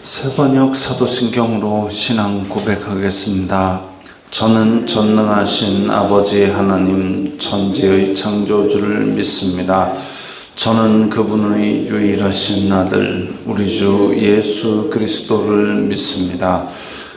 새번역 사도신경으로 신앙 고백하겠습니다. 저는 전능하신 아버지 하나님 천지의 창조주를 믿습니다. 저는 그분의 유일하신 아들 우리 주 예수 그리스도를 믿습니다.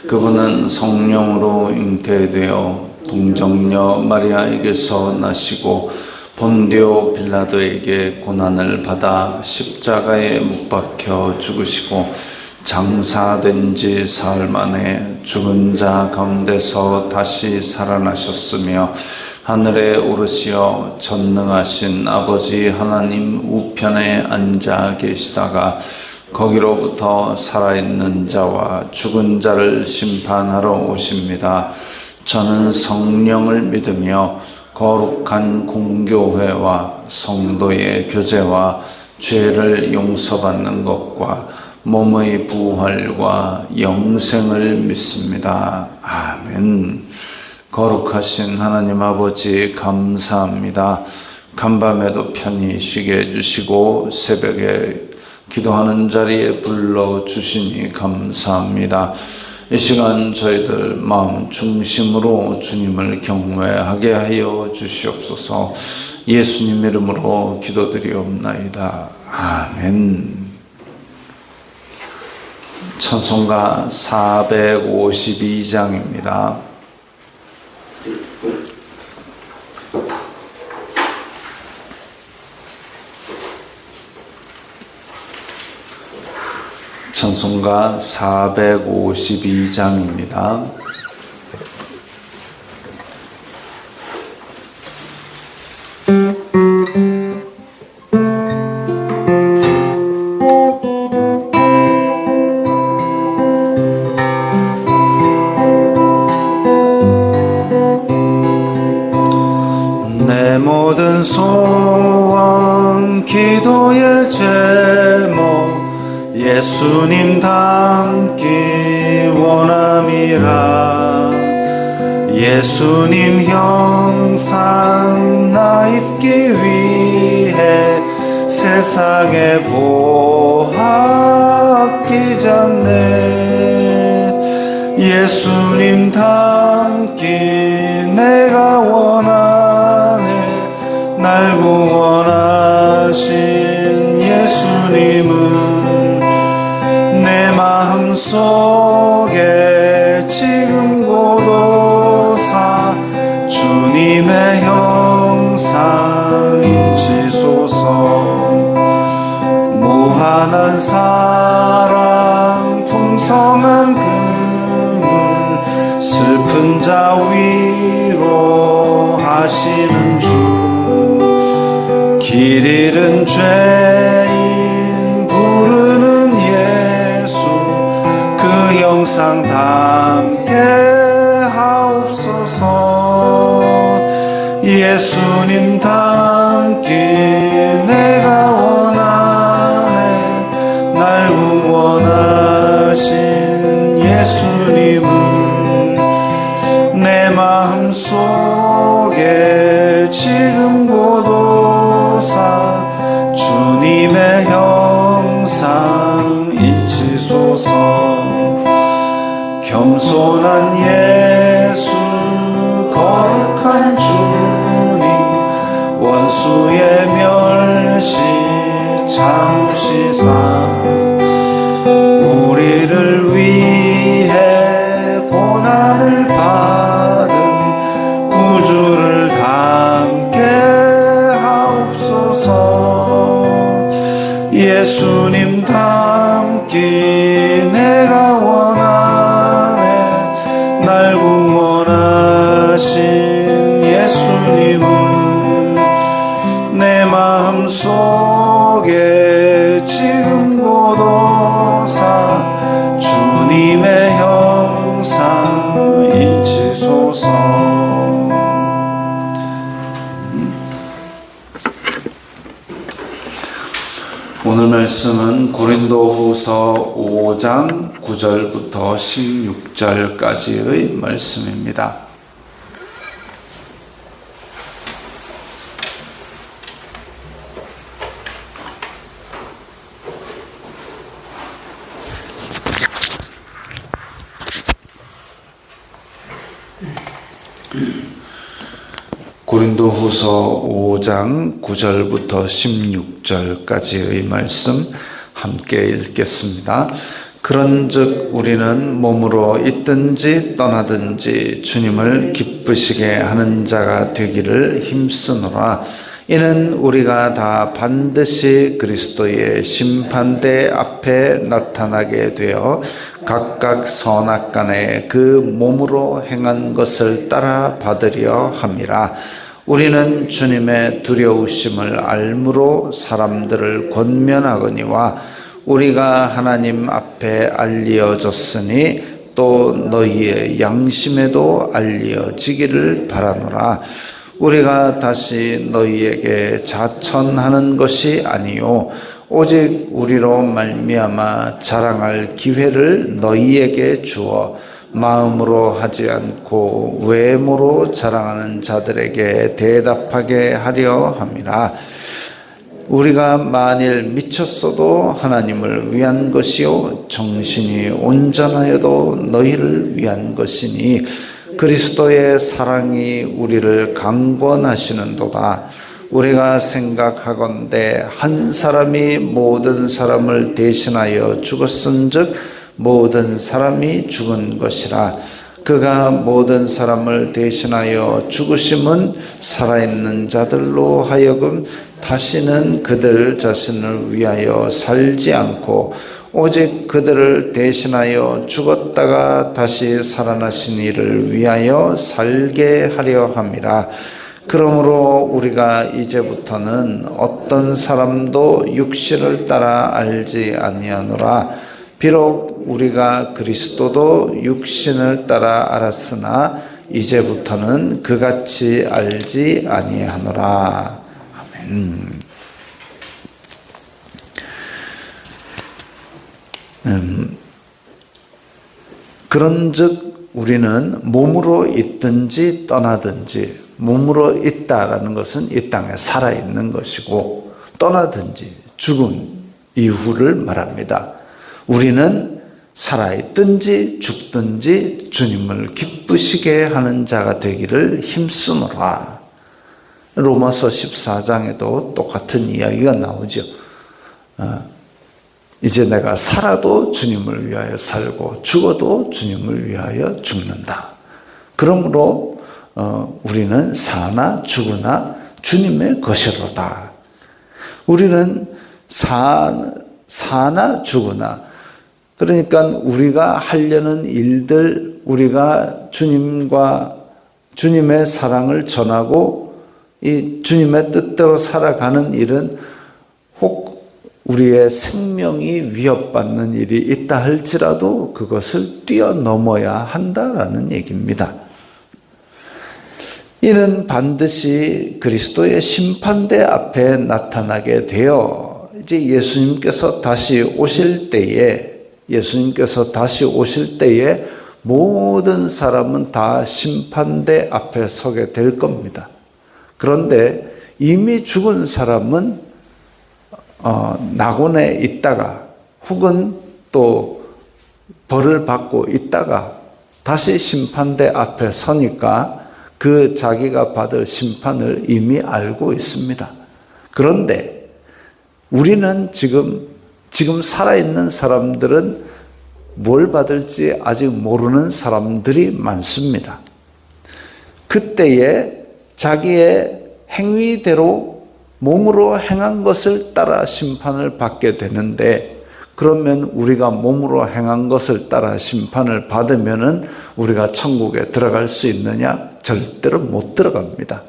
그분은 성령으로 잉태되어 동정녀 마리아에게서 나시고 본디오 빌라도에게 고난을 받아 십자가에 못 박혀 죽으시고 장사된 지 사흘 만에 죽은 자 가운데서 다시 살아나셨으며 하늘에 오르시어 전능하신 아버지 하나님 우편에 앉아 계시다가 거기로부터 살아있는 자와 죽은 자를 심판하러 오십니다. 저는 성령을 믿으며 거룩한 공교회와 성도의 교제와 죄를 용서받는 것과 몸의 부활과 영생을 믿습니다. 아멘. 거룩하신 하나님 아버지 감사합니다. 간밤에도 편히 쉬게 해주시고 새벽에 기도하는 자리에 불러주시니 감사합니다. 이 시간 저희들 마음 중심으로 주님을 경외하게 하여 주시옵소서. 예수님 이름으로 기도드리옵나이다. 아멘. 찬송가 452장입니다. 찬송가 452장입니다. 내 모든 소원 기도의 제목 예수님 닮기 원함이라. 예수님 형상 나 입기 위해 세상에 보학 기잖네. 예수님 닮기 내가 원하네. 날 구원하신 예수님은 내 마음속에 지금 고도사 주님의 형상 인치소서. 무한한 사랑 풍성한 긍휼 슬픈 자 위로하시는 주. 길 잃은 죄인 부르는 예수 그 형상 담게 하옵소서. 예수님 닮기 내가 원하네. 날 구원하신 예수님은 내 마음속에 지금 고도사 주님의 형상 인치소서. 겸손한 예수 거룩한 주님 원수의 멸시 참으시사 우리를 위해 고난을 받은 구주를 담게 하옵소서. 예수님 닮기 내가 원하네. 날 구원하신 예수님은 내 마음속에 지금 고도사 주님의 형상 인치소서. 오늘 말씀은 고린도후서 5장 9절부터 16절까지의 말씀입니다. 고린도후서 5장 9절부터 16절까지의 말씀 함께 읽겠습니다. 그런즉 우리는 몸으로 있든지 떠나든지 주님을 기쁘시게 하는 자가 되기를 힘쓰노라. 이는 우리가 다 반드시 그리스도의 심판대 앞에 나타나게 되어 각각 선악간에 그 몸으로 행한 것을 따라 받으려 함이라. 우리는 주님의 두려우심을 알므로 사람들을 권면하거니와 우리가 하나님 앞에 알리어졌으니 또 너희의 양심에도 알리어지기를 바라노라. 우리가 다시 너희에게 자천하는 것이 아니요 오직 우리로 말미암아 자랑할 기회를 너희에게 주어 마음으로 하지 않고 외모로 자랑하는 자들에게 대답하게 하려 함이라. 우리가 만일 미쳤어도 하나님을 위한 것이요 정신이 온전하여도 너희를 위한 것이니 그리스도의 사랑이 우리를 강권하시는도다. 우리가 생각하건대 한 사람이 모든 사람을 대신하여 죽었은즉 모든 사람이 죽은 것이라. 그가 모든 사람을 대신하여 죽으심은 살아있는 자들로 하여금 다시는 그들 자신을 위하여 살지 않고 오직 그들을 대신하여 죽었다가 다시 살아나신 이를 위하여 살게 하려 함이라. 그러므로 우리가 이제부터는 어떤 사람도 육신을 따라 알지 아니하노라. 비록 우리가 그리스도도 육신을 따라 알았으나 이제부터는 그같이 알지 아니하노라. 아멘. 그런즉 우리는 몸으로 있든지 떠나든지, 몸으로 있다라는 것은 이 땅에 살아있는 것이고 떠나든지 죽은 이후를 말합니다. 우리는 살아있든지 죽든지 주님을 기쁘시게 하는 자가 되기를 힘쓰노라. 로마서 14장에도 똑같은 이야기가 나오죠. 이제 내가 살아도 주님을 위하여 살고 죽어도 주님을 위하여 죽는다. 그러므로 우리는 사나 죽으나 주님의 것이로다. 우리는 사나 죽으나, 그러니까 우리가 하려는 일들, 우리가 주님의 사랑을 전하고 이 주님의 뜻대로 살아가는 일은 혹 우리의 생명이 위협받는 일이 있다 할지라도 그것을 뛰어넘어야 한다라는 얘기입니다. 이는 반드시 그리스도의 심판대 앞에 나타나게 되어 이제 예수님께서 다시 오실 때에 모든 사람은 다 심판대 앞에 서게 될 겁니다. 그런데 이미 죽은 사람은 낙원에 있다가 혹은 또 벌을 받고 있다가 다시 심판대 앞에 서니까 그 자기가 받을 심판을 이미 알고 있습니다. 그런데 우리는 지금 살아있는 사람들은 뭘 받을지 아직 모르는 사람들이 많습니다. 그때에 자기의 행위대로 몸으로 행한 것을 따라 심판을 받게 되는데, 그러면 우리가 몸으로 행한 것을 따라 심판을 받으면은 우리가 천국에 들어갈 수 있느냐? 절대로 못 들어갑니다.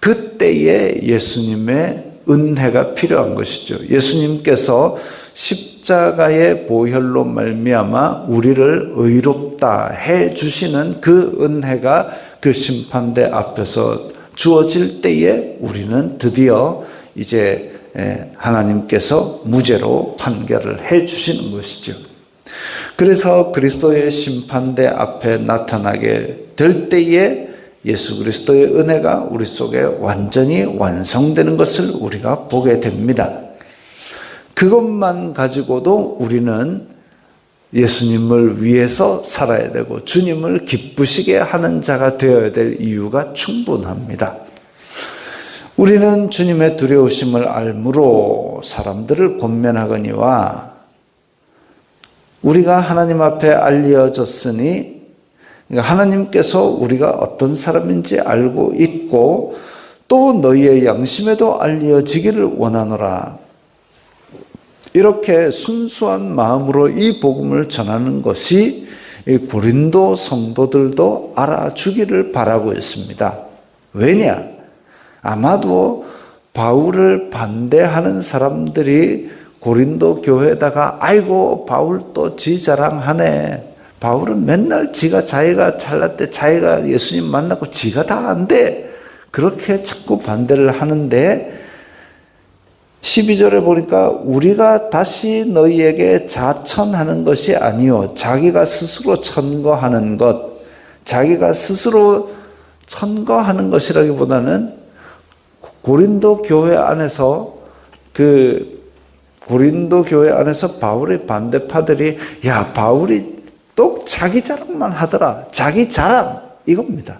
그때에 예수님의 은혜가 필요한 것이죠. 예수님께서 십자가의 보혈로 말미암아 우리를 의롭다 해 주시는 그 은혜가 그 심판대 앞에서 주어질 때에 우리는 드디어 이제 하나님께서 무죄로 판결을 해 주시는 것이죠. 그래서 그리스도의 심판대 앞에 나타나게 될 때에 예수 그리스도의 은혜가 우리 속에 완전히 완성되는 것을 우리가 보게 됩니다. 그것만 가지고도 우리는 예수님을 위해서 살아야 되고 주님을 기쁘시게 하는 자가 되어야 될 이유가 충분합니다. 우리는 주님의 두려우심을 알므로 사람들을 권면하거니와 우리가 하나님 앞에 알려졌으니 하나님께서 우리가 어떤 사람인지 알고 있고 또 너희의 양심에도 알려지기를 원하노라. 이렇게 순수한 마음으로 이 복음을 전하는 것이 고린도 성도들도 알아주기를 바라고 있습니다. 왜냐? 아마도 바울을 반대하는 사람들이 고린도 교회에다가 아이고 바울 또 지 자랑하네. 바울은 맨날 자기가 잘났대. 자기가 예수님 만나고 지가 다 안 돼. 그렇게 자꾸 반대를 하는데 12절에 보니까 우리가 다시 너희에게 자천하는 것이 아니요 자기가 스스로 천거하는 것. 자기가 스스로 천거하는 것이라기보다는 고린도 교회 안에서 바울의 반대파들이 야 바울이 또 자기 자랑만 하더라. 자기 자랑 이겁니다.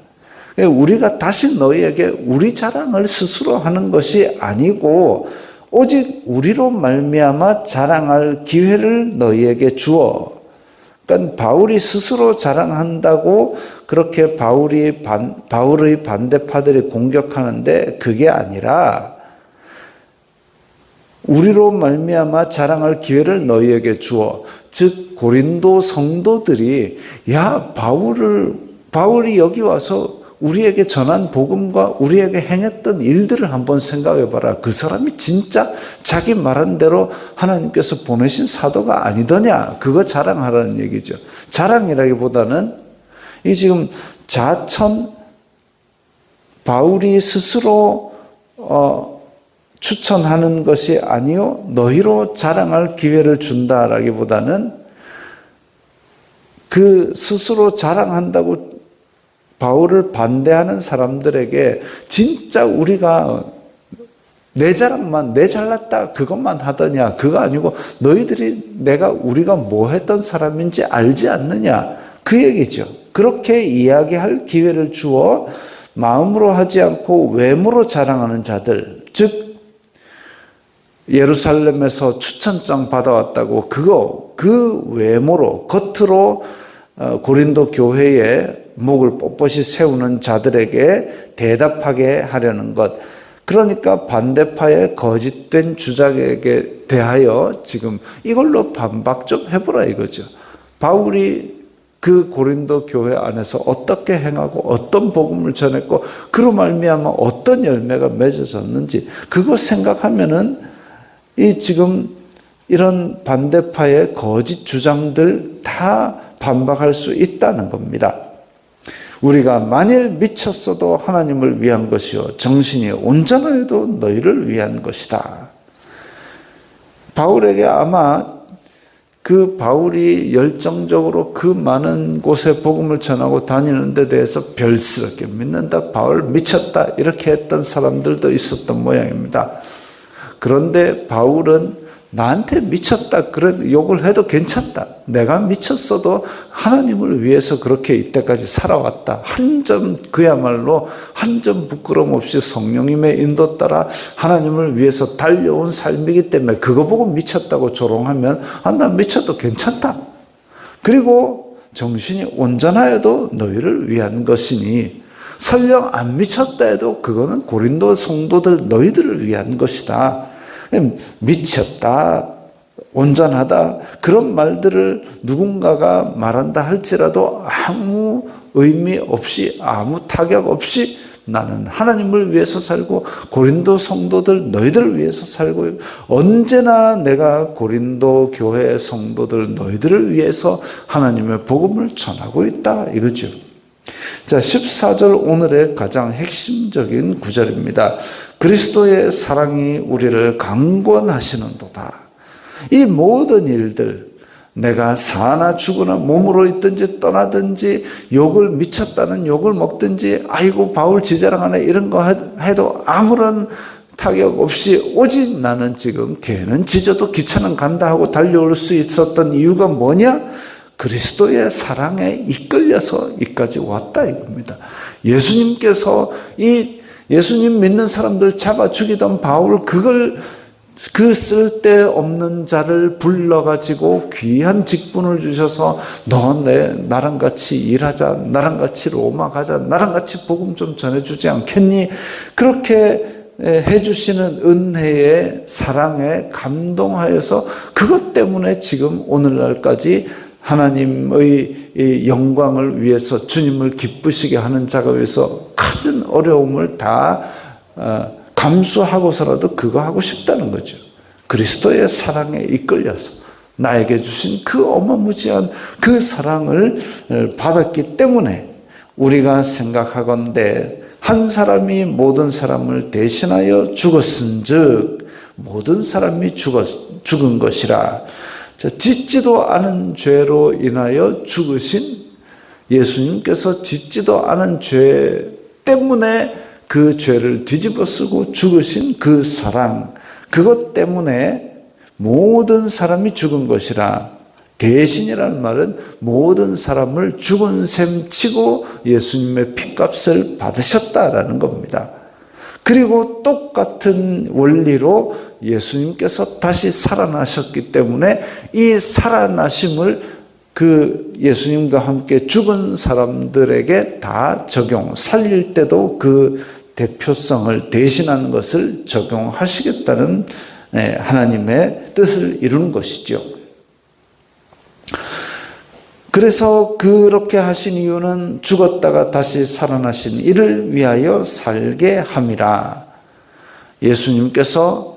우리가 다시 너희에게 우리 자랑을 스스로 하는 것이 아니고 오직 우리로 말미암아 자랑할 기회를 너희에게 주어. 그러니까 바울이 스스로 자랑한다고 그렇게 바울의 반대파들이 공격하는데 그게 아니라 우리로 말미암아 자랑할 기회를 너희에게 주어. 즉 고린도 성도들이 야 바울이 여기 와서 우리에게 전한 복음과 우리에게 행했던 일들을 한번 생각해 봐라. 그 사람이 진짜 자기 말한 대로 하나님께서 보내신 사도가 아니더냐. 그거 자랑하라는 얘기죠. 자랑이라기보다는 이 지금 자천 바울이 스스로 추천하는 것이 아니요 너희로 자랑할 기회를 준다라기보다는 그 스스로 자랑한다고 바울을 반대하는 사람들에게 진짜 우리가 내 자랑만 내 잘났다 그것만 하더냐. 그거 아니고 너희들이 우리가 뭐 했던 사람인지 알지 않느냐. 그 얘기죠. 그렇게 이야기할 기회를 주어 마음으로 하지 않고 외모로 자랑하는 자들, 즉 예루살렘에서 추천장 받아왔다고 그 외모로 겉으로 고린도 교회에 목을 뻣뻣이 세우는 자들에게 대답하게 하려는 것. 그러니까 반대파의 거짓된 주장에게 대하여 지금 이걸로 반박 좀 해보라 이거죠. 바울이 그 고린도 교회 안에서 어떻게 행하고 어떤 복음을 전했고 그로 말미암아 어떤 열매가 맺어졌는지 그거 생각하면은 이 지금 이런 반대파의 거짓 주장들 다 반박할 수 있다는 겁니다. 우리가 만일 미쳤어도 하나님을 위한 것이요 정신이 온전하여도 너희를 위한 것이다. 바울에게 아마 그 바울이 열정적으로 그 많은 곳에 복음을 전하고 다니는 데 대해서 별스럽게 믿는다. 바울 미쳤다. 이렇게 했던 사람들도 있었던 모양입니다. 그런데 바울은 나한테 미쳤다. 그래 욕을 해도 괜찮다. 내가 미쳤어도 하나님을 위해서 그렇게 이때까지 살아왔다. 한 점 그야말로 한 점 부끄럼 없이 성령님의 인도 따라 하나님을 위해서 달려온 삶이기 때문에 그거 보고 미쳤다고 조롱하면 난 미쳐도 괜찮다. 그리고 정신이 온전하여도 너희를 위한 것이니 설령 안 미쳤다 해도 그거는 고린도 성도들 너희들을 위한 것이다. 미쳤다, 온전하다 그런 말들을 누군가가 말한다 할지라도 아무 의미 없이 아무 타격 없이 나는 하나님을 위해서 살고 고린도 성도들 너희들을 위해서 살고 언제나 내가 고린도 교회 성도들 너희들을 위해서 하나님의 복음을 전하고 있다 이거죠. 자, 14절 오늘의 가장 핵심적인 구절입니다. 그리스도의 사랑이 우리를 강권하시는도다. 이 모든 일들 내가 사나 죽으나 몸으로 있든지 떠나든지 욕을 미쳤다는 욕을 먹든지 아이고 바울 지자랑하네 이런 거 해도 아무런 타격 없이 오직 나는 지금 개는 짖어도 기차는 간다 하고 달려올 수 있었던 이유가 뭐냐? 그리스도의 사랑에 이끌려서 이까지 왔다 이겁니다. 예수님께서 이 예수님 믿는 사람들 잡아 죽이던 바울, 그 쓸데없는 자를 불러가지고 귀한 직분을 주셔서 너 나랑 같이 일하자, 나랑 같이 로마 가자, 나랑 같이 복음 좀 전해주지 않겠니? 그렇게 해주시는 은혜에, 사랑에 감동하여서 그것 때문에 지금 오늘날까지 하나님의 영광을 위해서, 주님을 기쁘시게 하는 작업에서 가진 어려움을 다 감수하고서라도 그거 하고 싶다는 거죠. 그리스도의 사랑에 이끌려서 나에게 주신 그 어마무지한 그 사랑을 받았기 때문에 우리가 생각하건대 한 사람이 모든 사람을 대신하여 죽었은즉 모든 사람이 죽은 것이라. 짓지도 않은 죄로 인하여 죽으신 예수님께서 짓지도 않은 죄 때문에 그 죄를 뒤집어쓰고 죽으신 그 사랑, 그것 때문에 모든 사람이 죽은 것이라. 대신이라는 말은 모든 사람을 죽은 셈 치고 예수님의 핏값을 받으셨다라는 겁니다. 그리고 똑같은 원리로 예수님께서 다시 살아나셨기 때문에 이 살아나심을 그 예수님과 함께 죽은 사람들에게 다 살릴 때도 그 대표성을 대신하는 것을 적용하시겠다는 하나님의 뜻을 이루는 것이죠. 그래서 그렇게 하신 이유는 죽었다가 다시 살아나신 이를 위하여 살게 함이라. 예수님께서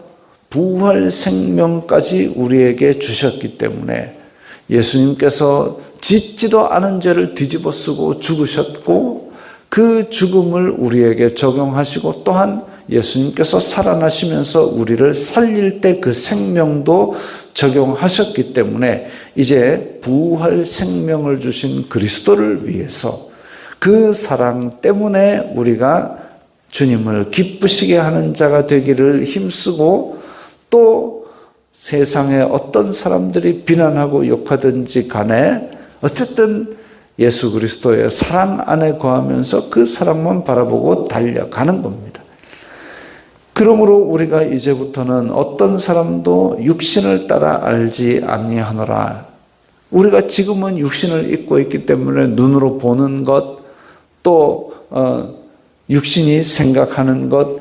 부활 생명까지 우리에게 주셨기 때문에 예수님께서 짓지도 않은 죄를 뒤집어 쓰고 죽으셨고 그 죽음을 우리에게 적용하시고 또한 예수님께서 살아나시면서 우리를 살릴 때 그 생명도 적용하셨기 때문에 이제 부활 생명을 주신 그리스도를 위해서 그 사랑 때문에 우리가 주님을 기쁘시게 하는 자가 되기를 힘쓰고 또 세상에 어떤 사람들이 비난하고 욕하든지 간에 어쨌든 예수 그리스도의 사랑 안에 거하면서 그 사랑만 바라보고 달려가는 겁니다. 그러므로 우리가 이제부터는 어떤 사람도 육신을 따라 알지 아니하노라. 우리가 지금은 육신을 입고 있기 때문에 눈으로 보는 것, 또 육신이 생각하는 것,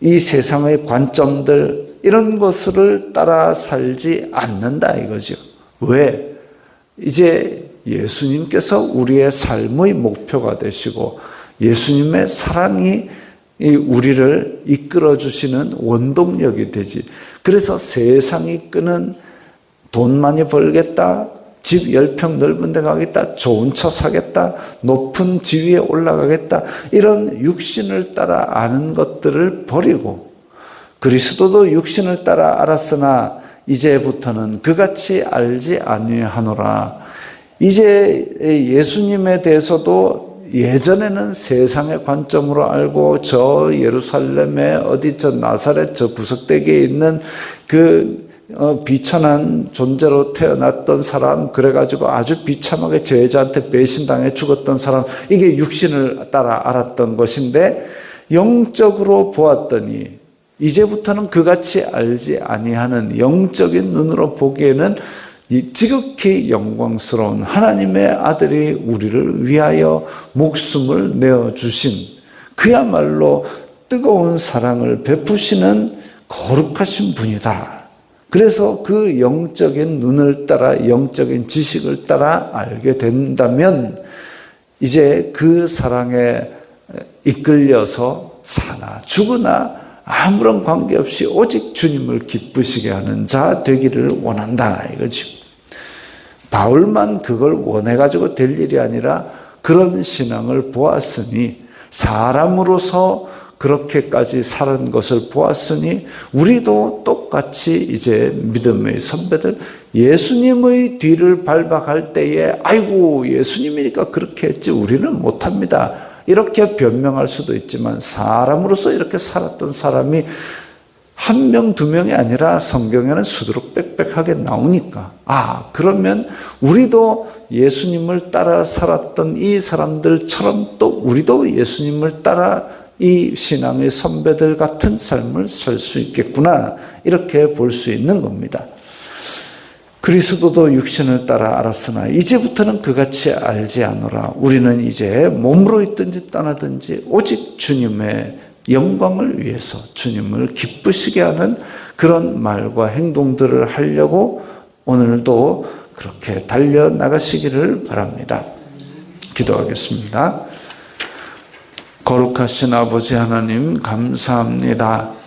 이 세상의 관점들 이런 것을 따라 살지 않는다 이거죠. 왜? 이제 예수님께서 우리의 삶의 목표가 되시고 예수님의 사랑이 우리를 이끌어 주시는 원동력이 되지. 그래서 세상이 끄는 돈 많이 벌겠다, 집 10평 넓은 데 가겠다, 좋은 차 사겠다, 높은 지위에 올라가겠다, 이런 육신을 따라 아는 것들을 버리고 그리스도도 육신을 따라 알았으나 이제부터는 그같이 알지 아니하노라. 이제 예수님에 대해서도 예전에는 세상의 관점으로 알고 저 예루살렘에 어디 저 나사렛 저 구석대기에 있는 그 비천한 존재로 태어났던 사람, 그래가지고 아주 비참하게 제자한테 배신당해 죽었던 사람, 이게 육신을 따라 알았던 것인데 영적으로 보았더니 이제부터는 그같이 알지 아니하는 영적인 눈으로 보기에는 이 지극히 영광스러운 하나님의 아들이 우리를 위하여 목숨을 내어주신 그야말로 뜨거운 사랑을 베푸시는 거룩하신 분이다. 그래서 그 영적인 눈을 따라 영적인 지식을 따라 알게 된다면 이제 그 사랑에 이끌려서 사나 죽으나 아무런 관계없이 오직 주님을 기쁘시게 하는 자 되기를 원한다 이거죠. 바울만 그걸 원해가지고 될 일이 아니라 그런 신앙을 보았으니, 사람으로서 그렇게까지 살은 것을 보았으니 우리도 똑같이 이제 믿음의 선배들 예수님의 뒤를 밟아갈 때에 아이고 예수님이니까 그렇게 했지 우리는 못합니다 이렇게 변명할 수도 있지만, 사람으로서 이렇게 살았던 사람이 한 명, 두 명이 아니라 성경에는 수두룩 빽빽하게 나오니까, 그러면 우리도 예수님을 따라 살았던 이 사람들처럼 또 우리도 예수님을 따라 이 신앙의 선배들 같은 삶을 살 수 있겠구나, 이렇게 볼 수 있는 겁니다. 그리스도도 육신을 따라 알았으나 이제부터는 그같이 알지 않노라. 우리는 이제 몸으로 있든지 떠나든지 오직 주님의 영광을 위해서 주님을 기쁘시게 하는 그런 말과 행동들을 하려고 오늘도 그렇게 달려나가시기를 바랍니다. 기도하겠습니다. 거룩하신 아버지 하나님, 감사합니다.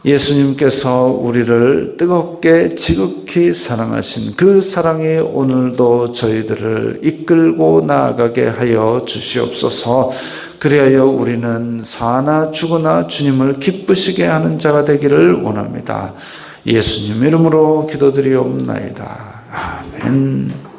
예수님께서 우리를 뜨겁게 지극히 사랑하신 그 사랑이 오늘도 저희들을 이끌고 나아가게 하여 주시옵소서. 그리하여 우리는 사나 죽으나 주님을 기쁘시게 하는 자가 되기를 원합니다. 예수님 이름으로 기도드리옵나이다. 아멘.